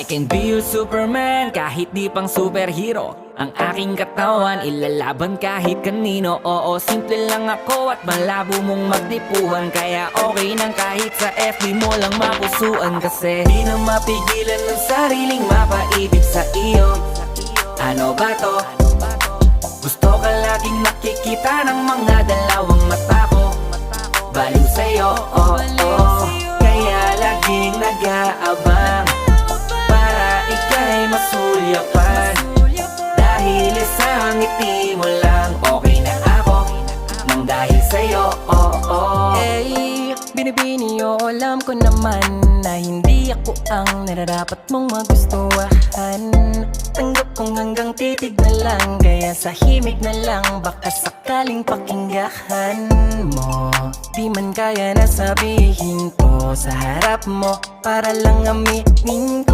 can be your Superman, kahit di pang superhero. Ang aking katawan, ilalaban kahit kanino. Oo, simple lang ako at malabo mong magtipuhan. Kaya okay nang kahit sa FB mo lang mapusuan. Kasi di na mapigilan ng sariling mapaibig sa iyo. Ano ba to? Gusto ka laging nakikita ng mga dalawang mata ko. Baliw sa'yo, oh, oh. Kaya laging nag-aabang para ika'y masulyapan. Dahil isang ngiti mo lang, okay na ako nang dahil sa'yo, oh, oh. Hey, binibini o alam ko naman na hindi ako ang nararapat mong magustuhan. Tanggap kong hanggang titig na lang, kaya sa himig na lang baka sakaling pakinggan mo. Di man kaya na sabihin ko sa harap mo para lang aminin ko.